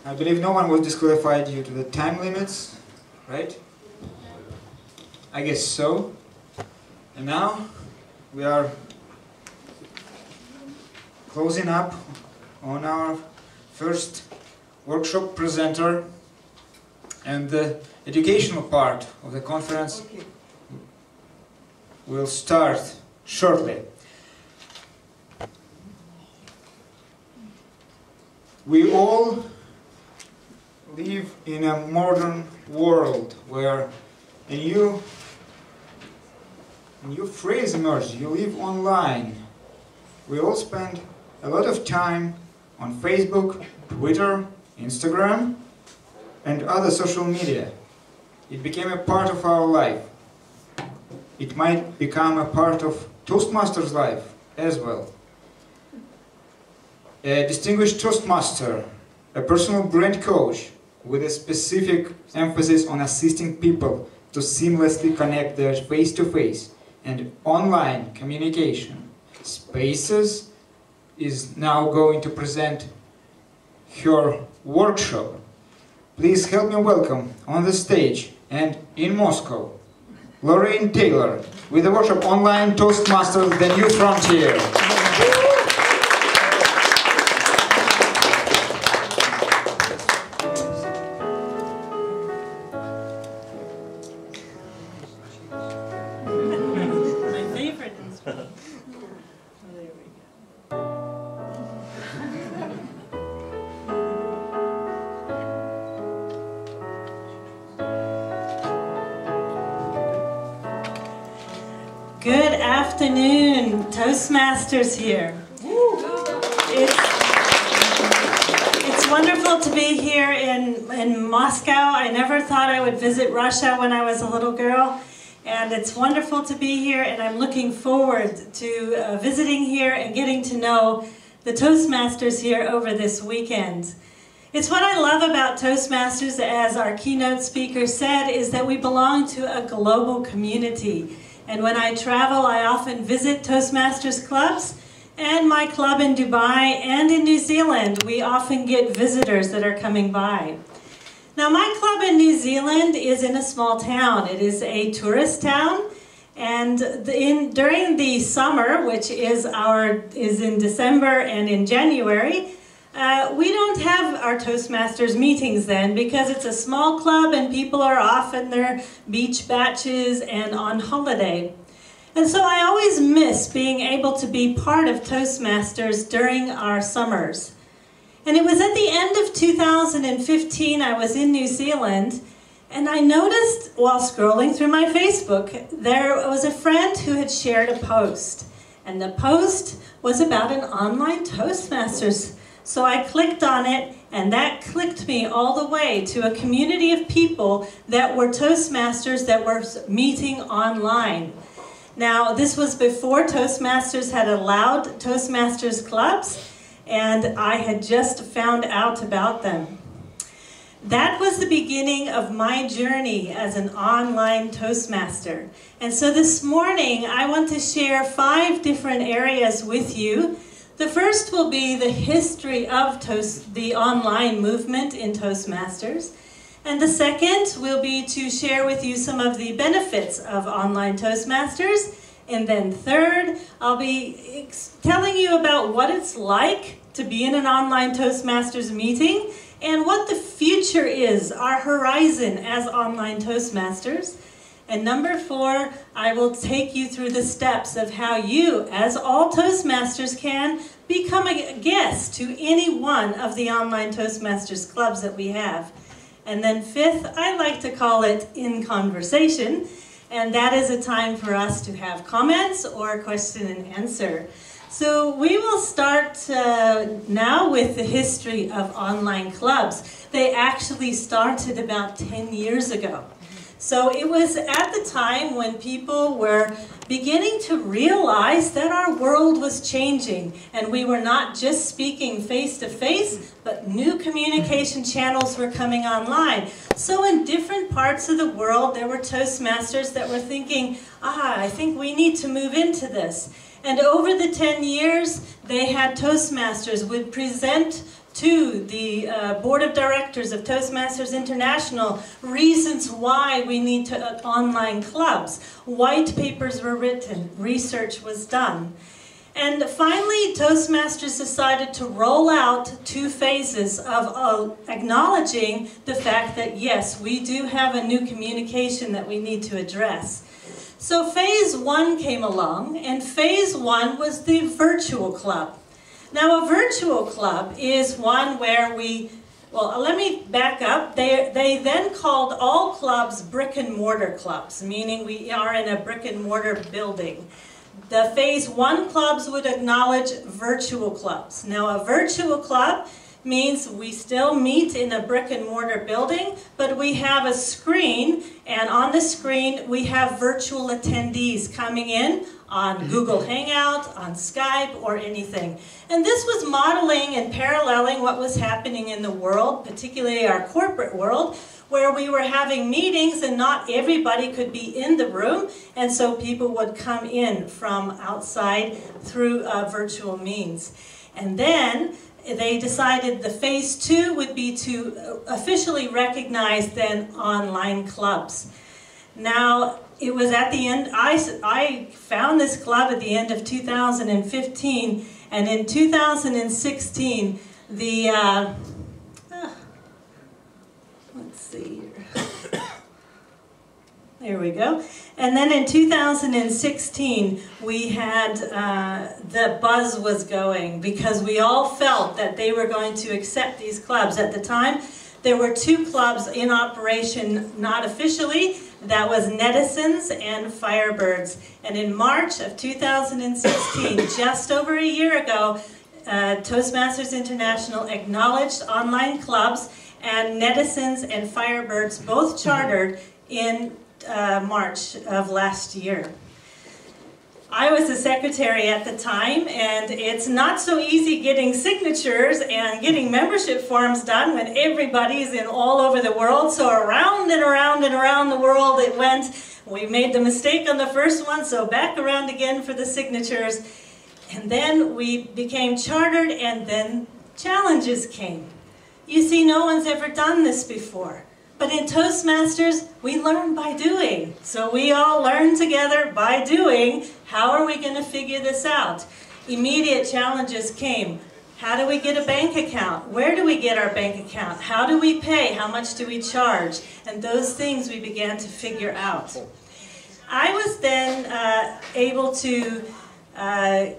I believe no one was disqualified due to the time limits, right? I guess so. And now we are closing up on our first workshop presenter, and the educational part of the conference will start shortly. We all live in a modern world where a new phrase emerged: you live online. We all spend a lot of time on Facebook, Twitter, Instagram, and other social media. It became a part of our life. It might become a part of Toastmasters' life as well. A distinguished Toastmaster, a personal brand coach with a specific emphasis on assisting people to seamlessly connect their face-to-face and online communication spaces, is now going to present her workshop. Please help me welcome on the stage and in Moscow, Lorraine Taylor with the workshop Online Toastmasters, The New Frontier. My favorite instrument. There we go. Good afternoon, Toastmasters here. It's wonderful to be here in Moscow. I never thought I would visit Russia when I was a little girl, and it's wonderful to be here, and I'm looking forward to visiting here and getting to know the Toastmasters here over this weekend. It's what I love about Toastmasters, as our keynote speaker said, is that we belong to a global community. And when I travel, I often visit Toastmasters clubs, and my club in Dubai and in New Zealand, we often get visitors that are coming by. Now, my club in New Zealand is in a small town. It is a tourist town, and during the summer, which is in December and in January, we don't have our Toastmasters meetings then, because it's a small club and people are off in their beach batches and on holiday. And so I always miss being able to be part of Toastmasters during our summers. And it was at the end of 2015, I was in New Zealand, and I noticed while scrolling through my Facebook, there was a friend who had shared a post. And the post was about an online Toastmasters. So I clicked on it, and that clicked me all the way to a community of people that were Toastmasters that were meeting online. Now, this was before Toastmasters had allowed Toastmasters clubs, and I had just found out about them. That was the beginning of my journey as an online Toastmaster. And so this morning, I want to share 5 different areas with you. The first will be the history of the online movement in Toastmasters. And the second will be to share with you some of the benefits of online Toastmasters. And then third, I'll be telling you about what it's like to be in an online Toastmasters meeting and what the future is, our horizon as online Toastmasters. And number 4, I will take you through the steps of how you, as all Toastmasters, can become a guest to any one of the online Toastmasters clubs that we have. And then 5th, I like to call it In Conversation, and that is a time for us to have comments or question and answer. So we will start now with the history of online clubs. They actually started about 10 years ago. So it was at the time when people were beginning to realize that our world was changing, and we were not just speaking face-to-face, but new communication channels were coming online. So in different parts of the world, there were Toastmasters that were thinking, I think we need to move into this. And over the 10 years, they had Toastmasters would present to the Board of Directors of Toastmasters International reasons why we need to online clubs. White papers were written, research was done. And finally, Toastmasters decided to roll out 2 phases of acknowledging the fact that, yes, we do have a new communication that we need to address. So phase 1 came along, and phase 1 was the virtual club. Now, a virtual club is one where let me back up. They then called all clubs brick and mortar clubs, meaning we are in a brick and mortar building. The phase 1 clubs would acknowledge virtual clubs. Now, a virtual club means we still meet in a brick and mortar building, but we have a screen, and on the screen we have virtual attendees coming in on Google Hangout, on Skype, or anything. And this was modeling and paralleling what was happening in the world, particularly our corporate world, where we were having meetings and not everybody could be in the room, and so people would come in from outside through virtual means. And then they decided the phase 2 would be to officially recognize then online clubs. Now, it was at the end, I found this club at the end of 2015, and in 2016, let's see here. There we go. And then in 2016, we had, the buzz was going because we all felt that they were going to accept these clubs. At the time, there were 2 clubs in operation, not officially. That was Netizens and Firebirds. And in March of 2016, just over a year ago, Toastmasters International acknowledged online clubs, and Netizens and Firebirds both chartered in March of last year. I was the secretary at the time, and it's not so easy getting signatures and getting membership forms done when everybody's in all over the world. So around and around and around the world it went. We made the mistake on the first one, so back around again for the signatures. And then we became chartered, and then challenges came. You see, no one's ever done this before. But in Toastmasters, we learn by doing. So we all learn together by doing. How are we going to figure this out? Immediate challenges came. How do we get a bank account? Where do we get our bank account? How do we pay? How much do we charge? And those things we began to figure out. I was then able to, I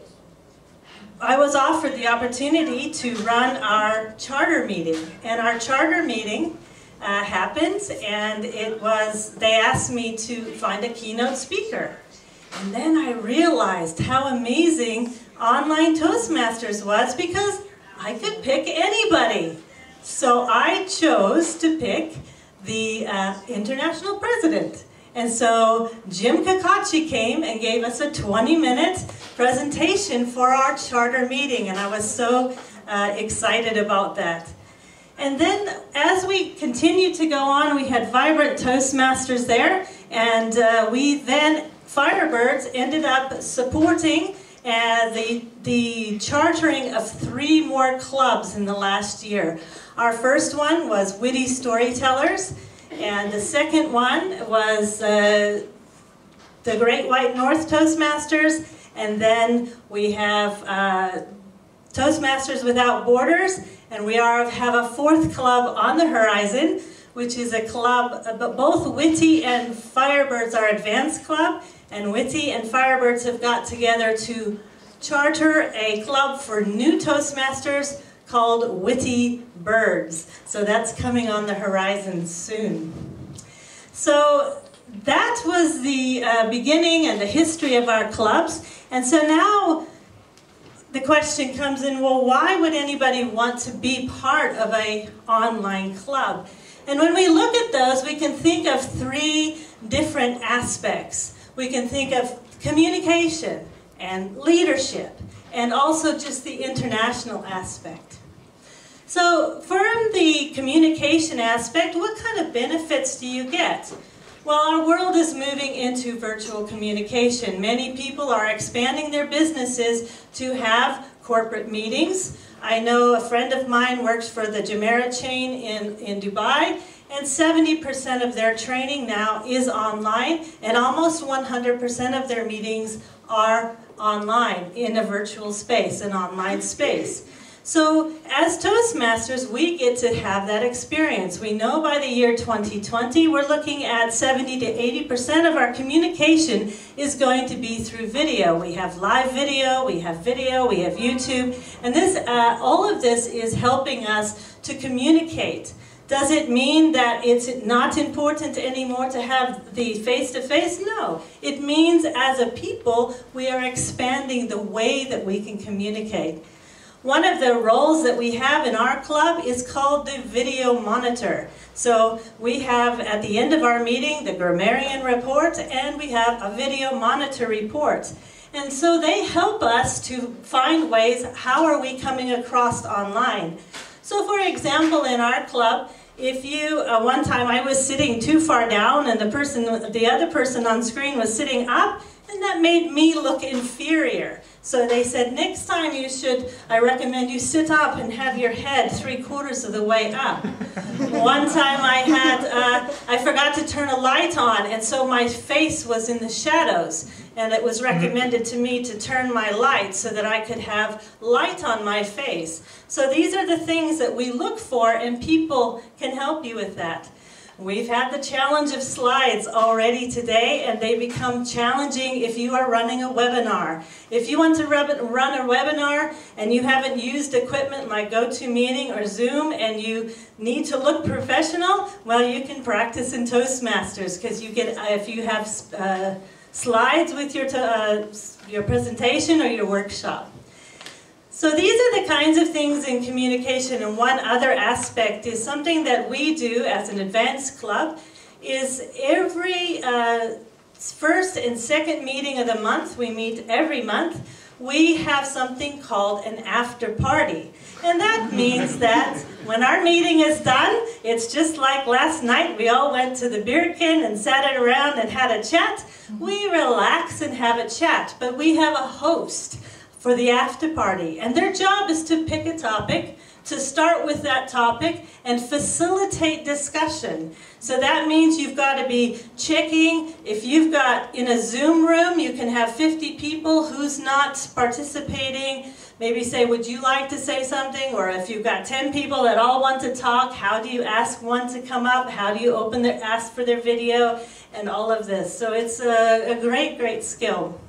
was offered the opportunity to run our charter meeting. And our charter meeting happened, and they asked me to find a keynote speaker. And then I realized how amazing online Toastmasters was, because I could pick anybody. So I chose to pick the international president. And so Jim Kakachi came and gave us a 20-minute presentation for our charter meeting, and I was so excited about that. And then as we continued to go on, we had Vibrant Toastmasters there, and Firebirds ended up supporting the chartering of 3 more clubs in the last year. Our first one was Witty Storytellers, and the second one was the Great White North Toastmasters, and then we have Toastmasters Without Borders, and we have a 4th club on the horizon, which is a club, both Witty and Firebirds are advanced club, and Witty and Firebirds have got together to charter a club for new Toastmasters called Witty Birds. So that's coming on the horizon soon. So that was the beginning and the history of our clubs. And so now the question comes in, well, why would anybody want to be part of an online club? And when we look at those, we can think of 3 different aspects. We can think of communication and leadership, and also just the international aspect. So from the communication aspect, what kind of benefits do you get? Well, our world is moving into virtual communication. Many people are expanding their businesses to have corporate meetings I know a friend of mine works for the Jumeirah chain in Dubai, and 70% of their training now is online, and almost 100% of their meetings are online in a virtual space, an online space. So as Toastmasters, we get to have that experience. We know by the year 2020, we're looking at 70 to 80% of our communication is going to be through video. We have live video, we have YouTube, and this, all of this is helping us to communicate. Does it mean that it's not important anymore to have the face-to-face? No. It means as a people, we are expanding the way that we can communicate. One of the roles that we have in our club is called the video monitor. So we have at the end of our meeting the grammarian report, and we have a video monitor report. And so they help us to find ways, how are we coming across online? So for example, in our club, if you, one time I was sitting too far down and the other person on screen was sitting up, and that made me look inferior. So they said, next time I recommend you sit up and have your head 3/4 of the way up. One time I forgot to turn a light on, and so my face was in the shadows. And it was recommended to me to turn my light so that I could have light on my face. So these are the things that we look for, and people can help you with that. We've had the challenge of slides already today, and they become challenging if you are running a webinar. If you want to run a webinar and you haven't used equipment like GoToMeeting or Zoom and you need to look professional, well, you can practice in Toastmasters, because you get, if you have slides with your presentation or your workshop. So these are the kinds of things in communication, and one other aspect is something that we do as an advanced club is every first and second meeting of the month, we meet every month, we have something called an after party. And that means that when our meeting is done, it's just like last night, we all went to the beer can and sat it around and had a chat. We relax and have a chat, but we have a host for the after party, and their job is to pick a topic, to start with that topic, and facilitate discussion. So that means you've got to be checking, if you've got in a Zoom room, you can have 50 people who's not participating, maybe say, would you like to say something? Or if you've got 10 people that all want to talk, how do you ask one to come up? How do you ask for their video? And all of this. So it's a great, great skill.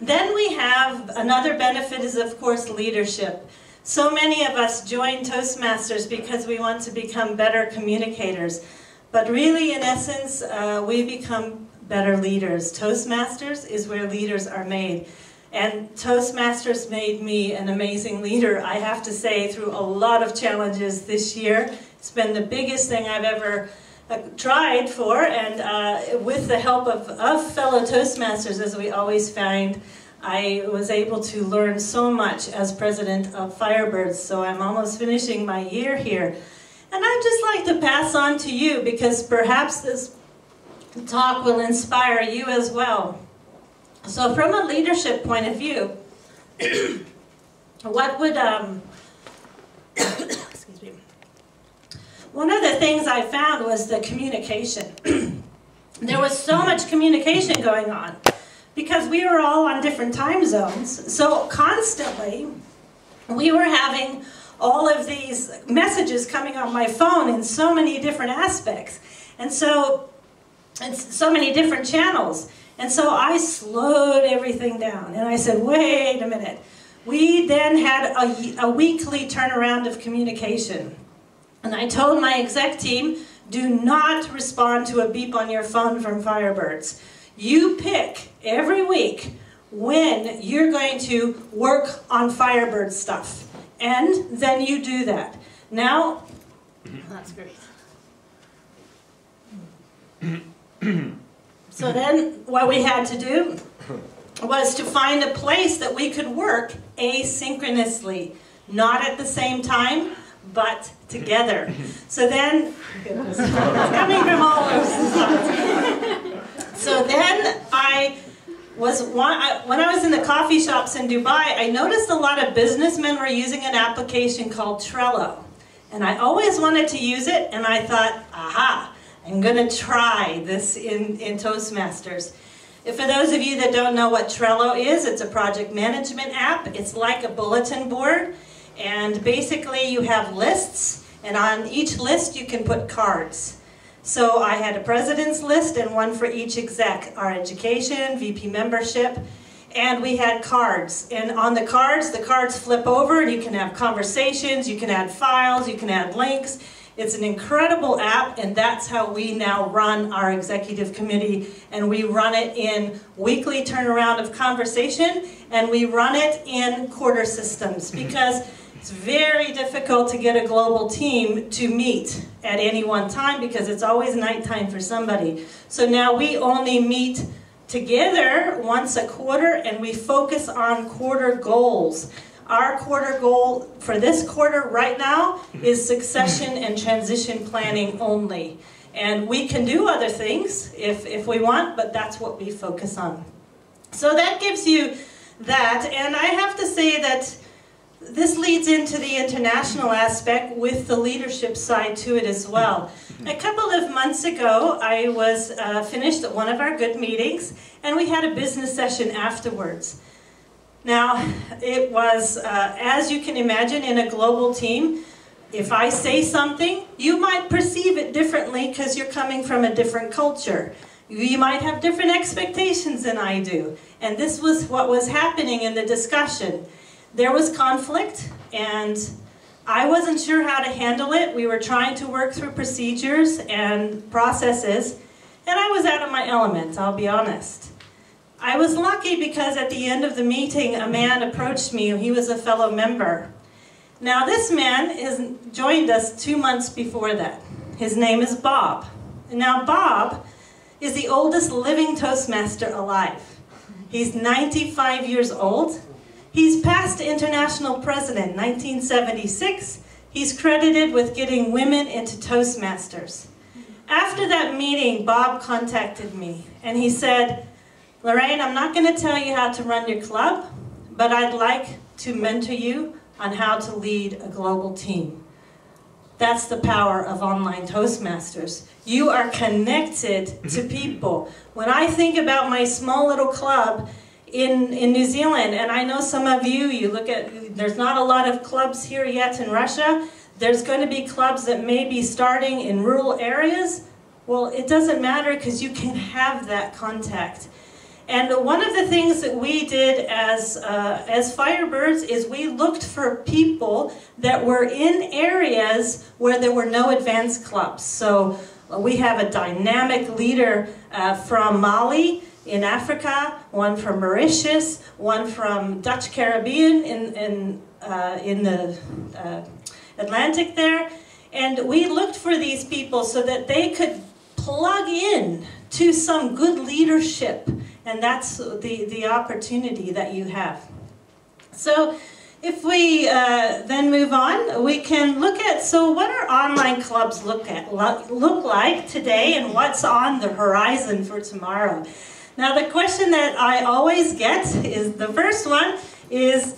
Then we have another benefit is, of course, leadership. So many of us join Toastmasters because we want to become better communicators. But really, in essence, we become better leaders. Toastmasters is where leaders are made. And Toastmasters made me an amazing leader, I have to say, through a lot of challenges this year. It's been the biggest thing I've ever tried for, and with the help of fellow Toastmasters, as we always find, I was able to learn so much as president of Firebirds, so I'm almost finishing my year here. And I'd just like to pass on to you, because perhaps this talk will inspire you as well. So from a leadership point of view, what would, excuse me. One of the things I found was the communication. There was so much communication going on because we were all on different time zones. So constantly, we were having all of these messages coming on my phone in so many different aspects. And so many different channels. And so I slowed everything down. And I said, wait a minute. We then had a weekly turnaround of communication. And I told my exec team, do not respond to a beep on your phone from Firebirds. You pick every week when you're going to work on Firebird stuff. And then you do that. Now, that's great. So then what we had to do was to find a place that we could work asynchronously, not at the same time, but together. So then, it's coming from all over. So then was when I was in the coffee shops in Dubai, I noticed a lot of businessmen were using an application called Trello. And I always wanted to use it, and I thought, aha, I'm going to try this in Toastmasters. For those of you that don't know what Trello is, it's a project management app. It's like a bulletin board, and basically you have lists, and on each list you can put cards. So I had a president's list and one for each exec, our education, VP membership, and we had cards. And on the cards flip over and you can have conversations, you can add files, you can add links. It's an incredible app, and that's how we now run our executive committee, and we run it in weekly turnaround of conversation, and we run it in quarter systems, because it's very difficult to get a global team to meet at any one time because it's always nighttime for somebody. So now we only meet together once a quarter, and we focus on quarter goals. Our quarter goal for this quarter right now is succession and transition planning only. And we can do other things if we want, but that's what we focus on. So that gives you that, and I have to say that this leads into the international aspect with the leadership side to it as well. A couple of months ago, I was finished one of our good meetings, and we had a business session afterwards. Now, it was, as you can imagine, in a global team, if I say something, you might perceive it differently because you're coming from a different culture. You might have different expectations than I do. And this was what was happening in the discussion. There was conflict, and I wasn't sure how to handle it. We were trying to work through procedures and processes, and I was out of my element, I'll be honest. I was lucky because at the end of the meeting, a man approached me. He was a fellow member. Now, this man joined us 2 months before that. His name is Bob. And now, Bob is the oldest living Toastmaster alive. He's 95 years old. He's past international president, 1976. He's credited with getting women into Toastmasters. After that meeting, Bob contacted me, and he said, Lorraine, I'm not going to tell you how to run your club, but I'd like to mentor you on how to lead a global team. That's the power of online Toastmasters. You are connected to people. When I think about my small little club in New Zealand, and I know some of you look at, there's not a lot of clubs here yet in Russia. There's going to be clubs that may be starting in rural areas. Well, it doesn't matter because you can have that contact. And one of the things that we did as Firebirds is we looked for people that were in areas where there were no advanced clubs. So we have a dynamic leader from Mali in Africa, one from Mauritius, one from Dutch Caribbean in the Atlantic there. And we looked for these people so that they could plug in to some good leadership. And that's the opportunity that you have. So if we then move on, we can look at, so what are online clubs look like today, and what's on the horizon for tomorrow? Now the question that I always get is, the first one is,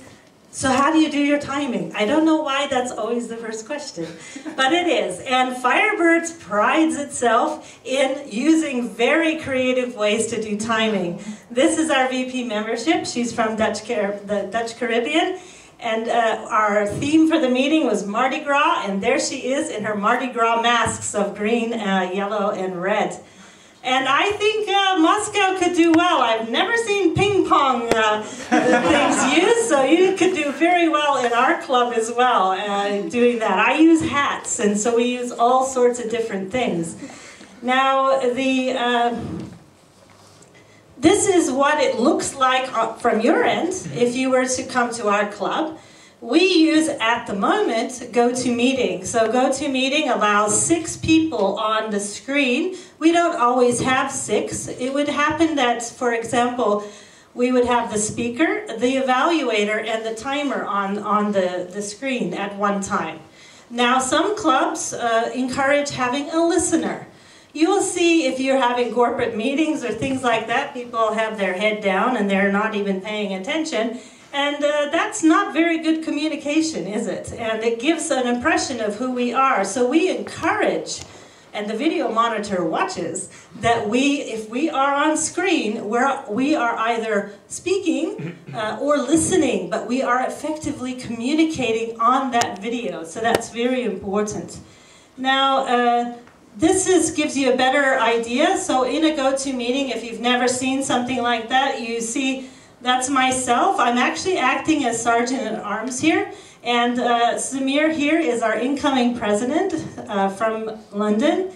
so how do you do your timing? I don't know why that's always the first question, but it is. And Firebirds prides itself in using very creative ways to do timing. This is our VP membership. She's from the Dutch Caribbean. And our theme for the meeting was Mardi Gras, and there she is in her Mardi Gras masks of green, yellow, and red. And I think Moscow could do well. I've never seen ping pong things used, so you could do very well in our club as well doing that. I use hats, and so we use all sorts of different things. Now, this is what it looks like from your end if you were to come to our club. We use, at the moment, GoToMeeting. So GoToMeeting allows 6 people on the screen. We don't always have 6. It would happen that, for example, we would have the speaker, the evaluator, and the timer on the screen at one time. Now, some clubs encourage having a listener. You will see if you're having corporate meetings or things like that, people have their head down and they're not even paying attention. And that's not very good communication, is it? And it gives an impression of who we are. So we encourage, and the video monitor watches, that if we are on screen, we are either speaking or listening, but we are effectively communicating on that video. So that's very important. Now, this gives you a better idea. So in a GoToMeeting, if you've never seen something like that, you see that's myself. I'm actually acting as Sergeant-at-Arms here. And Samir here is our incoming president from London.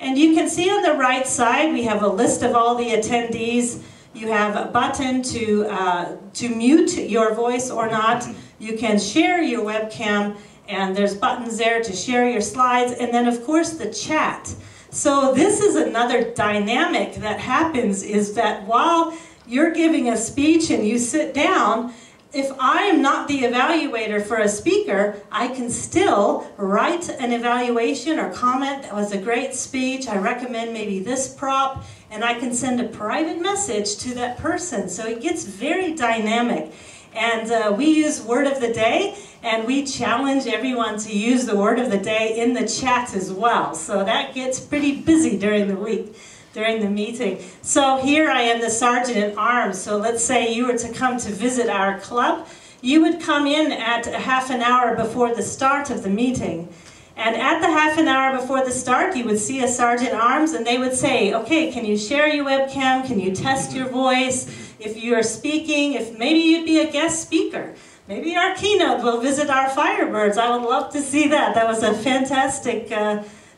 And you can see on the right side, we have a list of all the attendees. You have a button to mute your voice or not. You can share your webcam, and there's buttons there to share your slides. And then, of course, the chat. So this is another dynamic that happens, is that while you're giving a speech and you sit down, if I am not the evaluator for a speaker, I can still write an evaluation or comment, that was a great speech, I recommend maybe this prop, and I can send a private message to that person. So it gets very dynamic. And we use word of the day, and we challenge everyone to use the word of the day in the chat as well. So that gets pretty busy during the week, during the meeting. So here I am the Sergeant-at-Arms. So let's say you were to come to visit our club. You would come in at a half an hour before the start of the meeting. And at the half an hour before the start, you would see a Sergeant-at-Arms, and they would say, okay, can you share your webcam? Can you test your voice? If you're speaking, if maybe you'd be a guest speaker. Maybe our keynote will visit our Firebirds. I would love to see that. That was a fantastic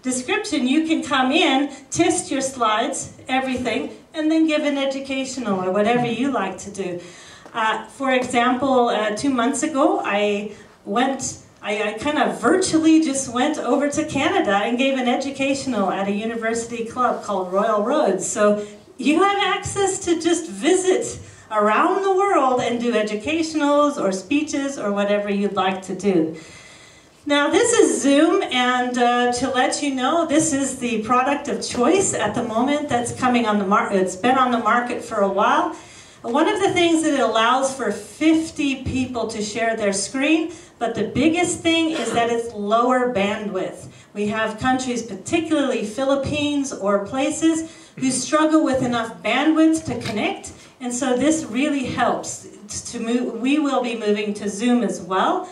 description. You can come in, test your slides, everything, and then give an educational or whatever you like to do. For example, 2 months ago, I kind of virtually just went over to Canada and gave an educational at a university club called Royal Roads. So you have access to just visit around the world and do educationals or speeches or whatever you'd like to do. Now this is Zoom, and to let you know, this is the product of choice at the moment that's coming on the market. It's been on the market for a while. One of the things that it allows for 50 people to share their screen, but the biggest thing is that it's lower bandwidth. We have countries, particularly Philippines or places, who struggle with enough bandwidth to connect, and so this really helps to move. We will be moving to Zoom as well,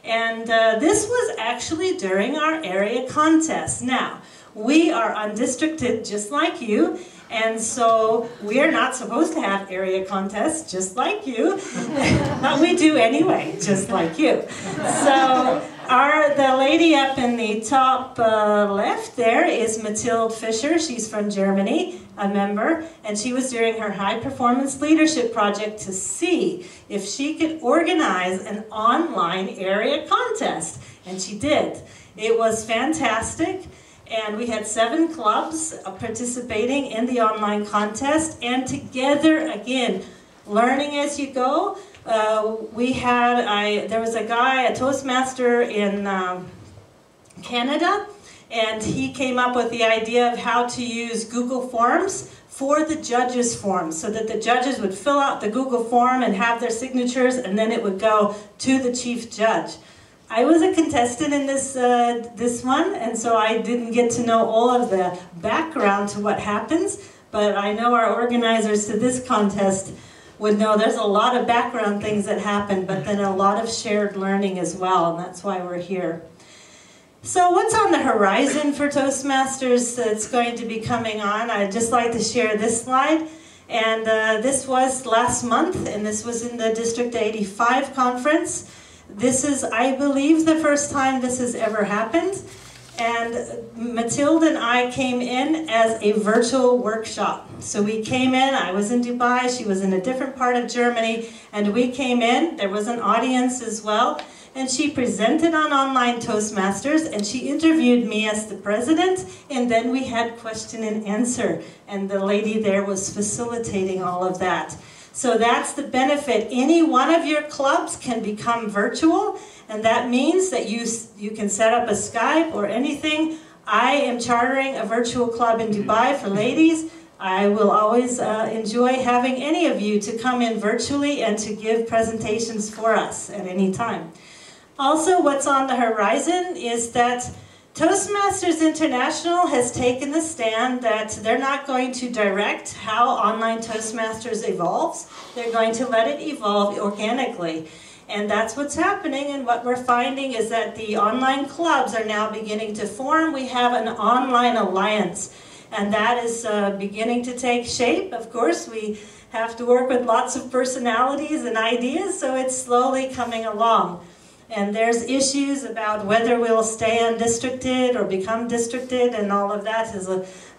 and this was actually during our area contest. Now, we are undistricted just like you, and so we're not supposed to have area contests just like you, but we do anyway, just like you. So the lady up in the top left there is Mathilde Fischer. She's from Germany, a member, and she was doing her high performance leadership project to see if she could organize an online area contest, and she did. It was fantastic. And we had 7 clubs participating in the online contest, and together, again, learning as you go. There was a guy, a Toastmaster in Canada, and he came up with the idea of how to use Google Forms for the judges' forms, so that the judges would fill out the Google form and have their signatures, and then it would go to the chief judge. I was a contestant in this one, and so I didn't get to know all of the background to what happens, but I know our organizers to this contest would know there's a lot of background things that happen, but then a lot of shared learning as well, and that's why we're here. So what's on the horizon for Toastmasters that's going to be coming on? I'd just like to share this slide. And this was last month, and this was in the District 85 conference. This is, I believe, the first time this has ever happened. And Mathilde and I came in as a virtual workshop. So we came in, I was in Dubai, she was in a different part of Germany, and we came in, there was an audience as well, and she presented on online Toastmasters, and she interviewed me as the president, and then we had question and answer, and the lady there was facilitating all of that. So that's the benefit. Any one of your clubs can become virtual, and that means that you can set up a Skype or anything I am chartering a virtual club in Dubai for ladies. I will always enjoy having any of you to come in virtually and to give presentations for us at any time. Also, what's on the horizon is that Toastmasters International has taken the stand that they're not going to direct how online Toastmasters evolves. They're going to let it evolve organically. And that's what's happening, and what we're finding is that the online clubs are now beginning to form. We have an online alliance, and that is beginning to take shape. Of course, we have to work with lots of personalities and ideas, so it's slowly coming along. And there's issues about whether we'll stay undistricted or become districted, and all of that is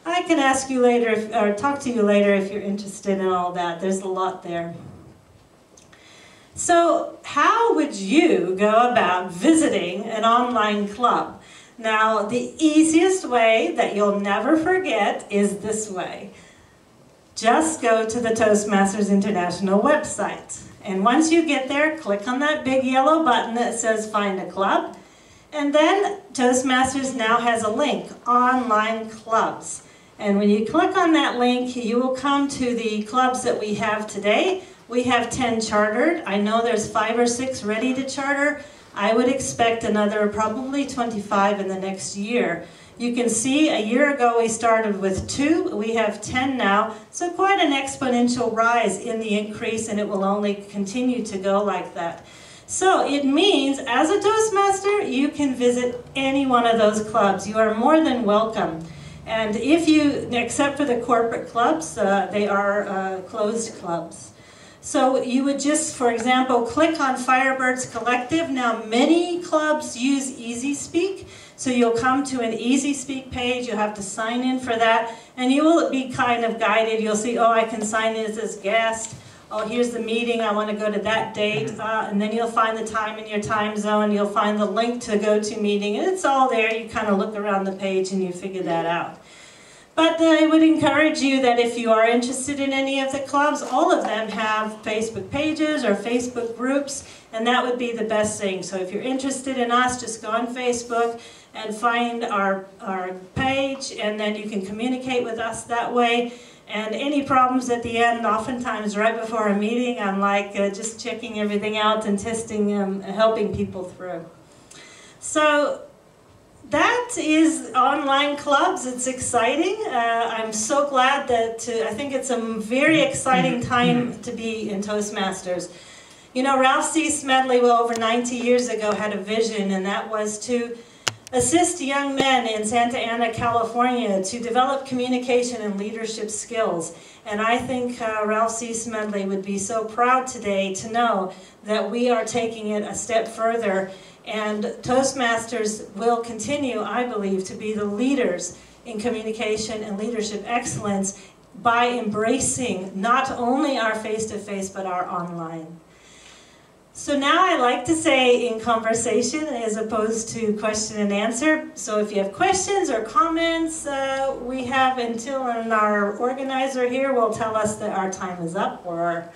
I can ask you later, or talk to you later if you're interested in all that. There's a lot there. So how would you go about visiting an online club? Now, the easiest way that you'll never forget is this way. Just go to the Toastmasters International website. And once you get there, click on that big yellow button that says Find a Club. And then Toastmasters now has a link, Online Clubs. And when you click on that link, you will come to the clubs that we have today. We have 10 chartered. I know there's 5 or 6 ready to charter. I would expect another probably 25 in the next year. You can see a year ago we started with 2. We have 10 now. So quite an exponential rise in the increase, and it will only continue to go like that. So it means as a Toastmaster, you can visit any one of those clubs. You are more than welcome. And if you, except for the corporate clubs, they are closed clubs. So you would just, for example, click on Firebirds Collective. Now many clubs use EasySpeak, so you'll come to an EasySpeak page. You'll have to sign in for that, and you will be kind of guided. You'll see, oh, I can sign in as guest. Oh, here's the meeting. I want to go to that date, and then you'll find the time in your time zone. You'll find the link to go to meeting, and it's all there. You kind of look around the page and you figure that out. But I would encourage you that if you are interested in any of the clubs, all of them have Facebook pages or Facebook groups, and that would be the best thing. So if you're interested in us, just go on Facebook and find our page, and then you can communicate with us that way. And any problems at the end, oftentimes right before a meeting, I'm like just checking everything out and testing and helping people through. So that is online clubs. It's exciting. I'm so glad that I think it's a very exciting time to be in Toastmasters. You know, Ralph C. Smedley, well, over 90 years ago, had a vision, and that was to assist young men in Santa Ana, California, to develop communication and leadership skills. And I think Ralph C. Smedley would be so proud today to know that we are taking it a step further. And Toastmasters will continue, I believe, to be the leaders in communication and leadership excellence by embracing not only our face-to-face, but our online. So now I like to say in conversation as opposed to question and answer. So if you have questions or comments, we have until, and our organizer here will tell us that our time is up, or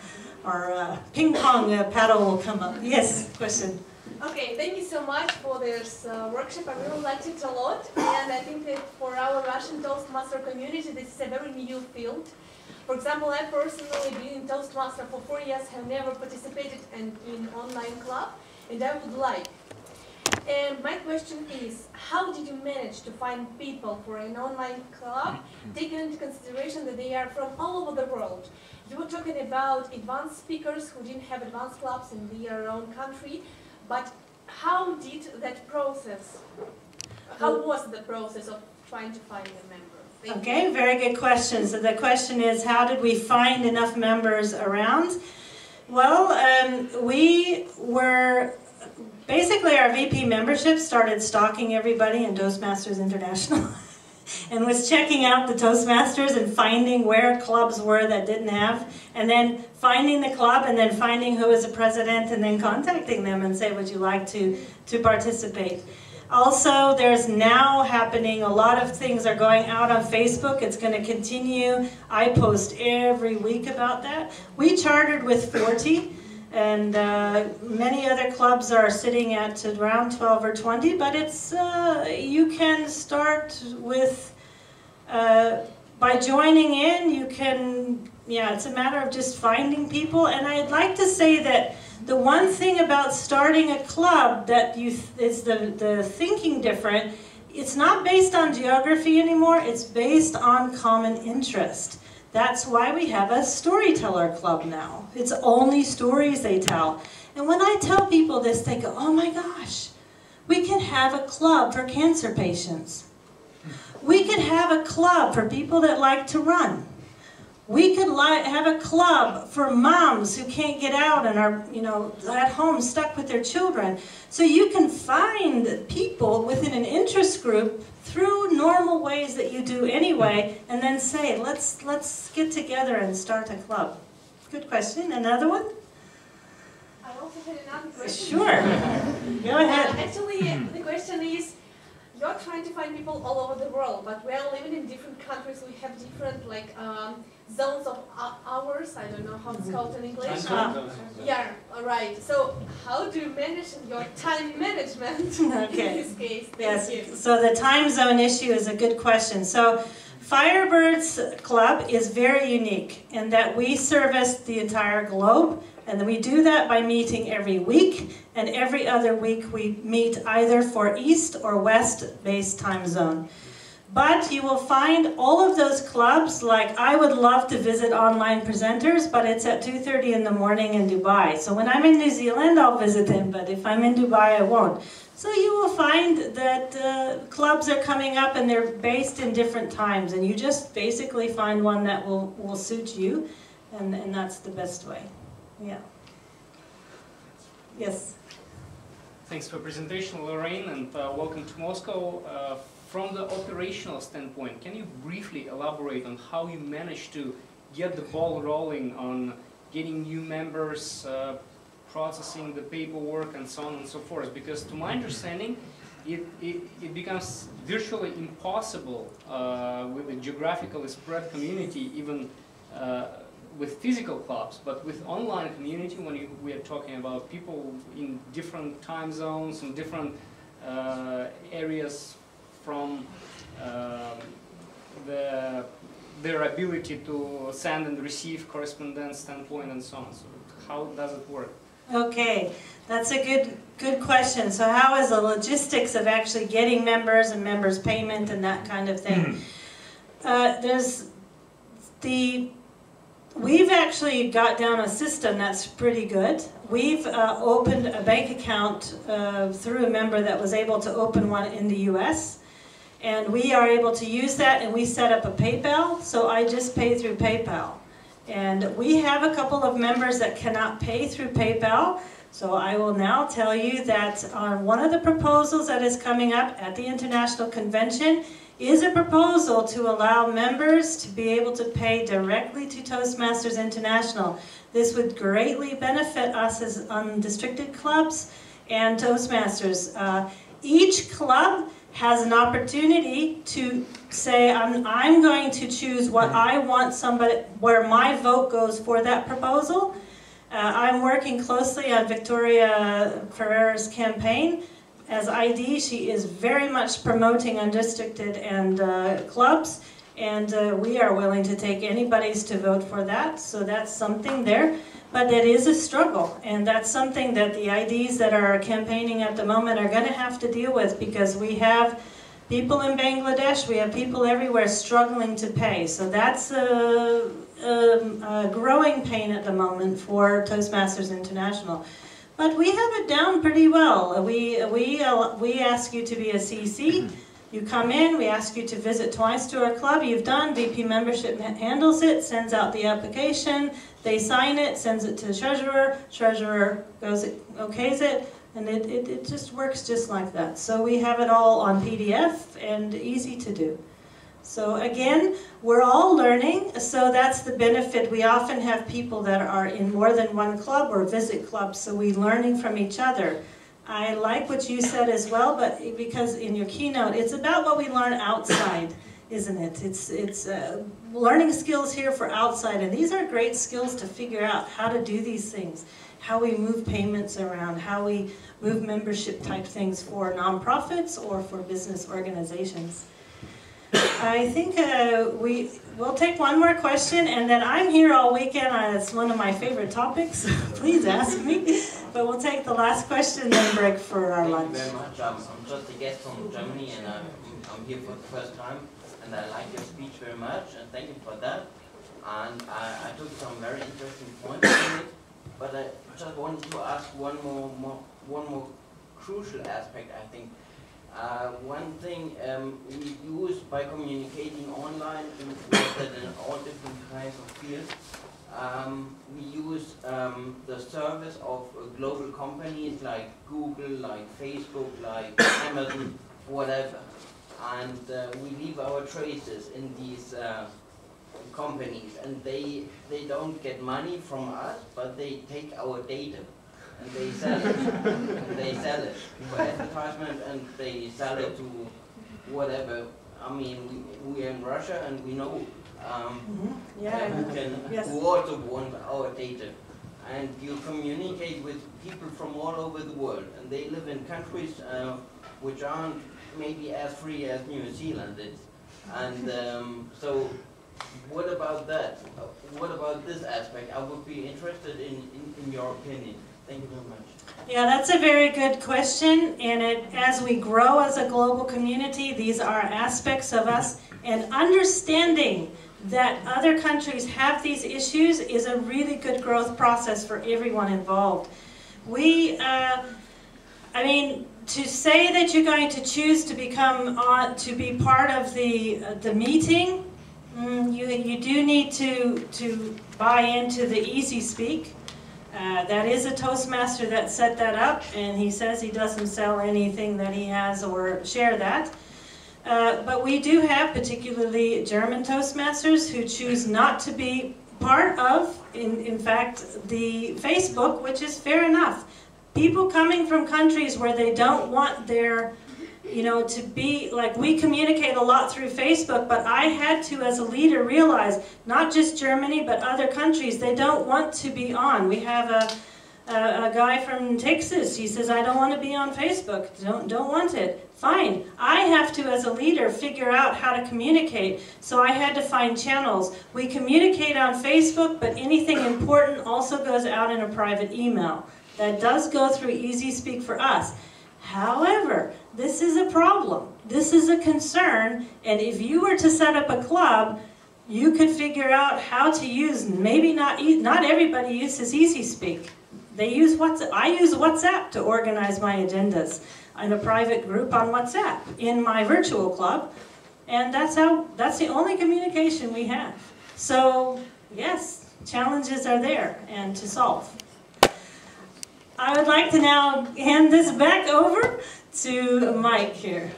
our ping pong paddle will come up. Yes, question. Okay, thank you so much for this workshop. I really liked it a lot, and I think that for our Russian Toastmaster community, this is a very new field. For example, I personally been in Toastmaster for 4 years, have never participated in online club, and I would like. And my question is, how did you manage to find people for an online club, taking into consideration that they are from all over the world? You were talking about advanced speakers who didn't have advanced clubs in their own country, but how did that process, how was the process of trying to find a member? Okay, very good question. So the question is, how did we find enough members around? Well, we were, basically our VP membership started stalking everybody in Toastmasters International and was checking out the Toastmasters and finding where clubs were that didn't have, and then finding the club and then finding who was the president and then contacting them and say, would you like to participate? Also, there's now happening, a lot of things are going out on Facebook. It's going to continue. I post every week about that. We chartered with 40. And many other clubs are sitting at around 12 or 20, but it's you can start with by joining in. You can, yeah, it's a matter of just finding people. And I'd like to say that the one thing about starting a club that is the thinking different. It's not based on geography anymore. It's based on common interest. That's why we have a storyteller club now. It's only stories they tell. And when I tell people this, they go, oh my gosh, we can have a club for cancer patients. We could have a club for people that like to run. We could have a club for moms who can't get out and are, you know, at home stuck with their children. So you can find people within an interest group through normal ways that you do anyway, and then say, let's get together and start a club. Good question. Another one? I also had another question. Sure. Go ahead. Actually, the question is, you're trying to find people all over the world, but we are living in different countries. We have different zones of hours. I don't know how it's called in English. Yeah, all right. So how do you manage your time management Okay. in this case? Yes. Thank you. So the time zone issue is a good question. So Firebirds Club is very unique in that we service the entire globe, and we do that by meeting every week, and every other week we meet either for East or West-based time zone. But you will find all of those clubs, like I would love to visit online presenters, but it's at 2:30 in the morning in Dubai. So when I'm in New Zealand, I'll visit them, but if I'm in Dubai, I won't. So you will find that clubs are coming up and they're based in different times, and you just basically find one that will suit you, and that's the best way. Yeah. Yes? Thanks for presentation, Lorraine, and welcome to Moscow. From the operational standpoint, can you briefly elaborate on how you managed to get the ball rolling on getting new members, processing the paperwork, and so on and so forth? Because to my understanding, it becomes virtually impossible with a geographically spread community, even with physical clubs, but with online community, when we are talking about people in different time zones and different areas from their ability to send and receive correspondence standpoint and so on. So how does it work? Okay, that's a good question. So how is the logistics of actually getting members and members payment and that kind of thing? We've actually got down a system that's pretty good. We've opened a bank account through a member that was able to open one in the US. And we are able to use that, and we set up a PayPal, so I just pay through PayPal. And we have a couple of members that cannot pay through PayPal, so I will now tell you that on one of the proposals that is coming up at the International Convention is a proposal to allow members to be able to pay directly to Toastmasters International. This would greatly benefit us as undistricted clubs and Toastmasters. Each club has an opportunity to say, I'm going to choose what I want where my vote goes for that proposal. I'm working closely on Victoria Ferrera's campaign. As ID, she is very much promoting undistricted and clubs, and we are willing to take anybody's to vote for that, so that's something there. But that is a struggle, and that's something that the IDs that are campaigning at the moment are going to have to deal with, because we have people in Bangladesh, we have people everywhere struggling to pay. So that's a growing pain at the moment for Toastmasters International. But we have it down pretty well. We ask you to be a CC. You come in, we ask you to visit twice to our club. You've done, VP membership handles it, sends out the application, they sign it, sends it to the treasurer, treasurer goes, okays it, and it just works just like that. So we have it all on PDF and easy to do. So again, we're all learning, so that's the benefit. We often have people that are in more than one club or visit clubs, so we're learning from each other. I like what you said as well, but because in your keynote, it's about what we learn outside, isn't it? It's learning skills here for outside, and these are great skills to figure out how to do these things. how we move payments around, how we move membership type things for nonprofits or for business organizations. I think we'll take one more question, and then I'm here all weekend. It's one of my favorite topics. Please ask me. But we'll take the last question, then break for our lunch. Thank you very much. I'm just a guest from Germany, and I'm here for the first time. And I like your speech very much, and thank you for that. And I took some very interesting points in it. But I just wanted to ask one more crucial aspect, I think. One thing we use by communicating online in all different kinds of fields, we use the service of global companies like Google, like Facebook, like Amazon, whatever. And we leave our traces in these companies, and they don't get money from us, but they take our data. And they sell it. And they sell it for advertisement, and they sell it to whatever. I mean, we are in Russia, and we know who also want our data. And you communicate with people from all over the world, and they live in countries which aren't maybe as free as New Zealand is. And so, what about that? What about this aspect? I would be interested in your opinion. Thank you very much. Yeah, that's a very good question, and as we grow as a global community, these are aspects of us, and understanding that other countries have these issues is a really good growth process for everyone involved. I mean, to say that you're going to choose to become to be part of the meeting, you do need to buy into the easy speak. That is a Toastmaster that set that up, and he says he doesn't sell anything that he has or share that. But we do have particularly German Toastmasters who choose not to be part of, in fact, the Facebook, which is fair enough. People coming from countries where they don't want their, to be, like, we communicate a lot through Facebook, but I had to, as a leader, realize not just Germany, but other countries, they don't want to be on. We have a guy from Texas, he says, I don't want to be on Facebook, don't want it. Fine, I have to, as a leader, figure out how to communicate, so I had to find channels. We communicate on Facebook, but anything important also goes out in a private email. That does go through Easy Speak for us. However, this is a problem. This is a concern, and if you were to set up a club, you could figure out how to use, maybe not everybody uses Easy Speak. They use WhatsApp. I use WhatsApp to organize my agendas in a private group on WhatsApp in my virtual club, and that's the only communication we have. So, yes, challenges are there and to solve. I would like to now hand this back over to Mike here.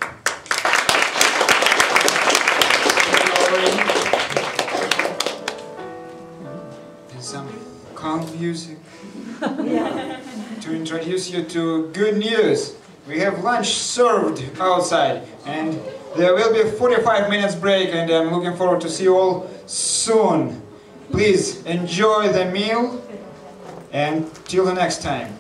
And some Conf music to introduce you to good news. We have lunch served outside, and there will be a 45 minutes break, and I'm looking forward to see you all soon. Please enjoy the meal, and till the next time.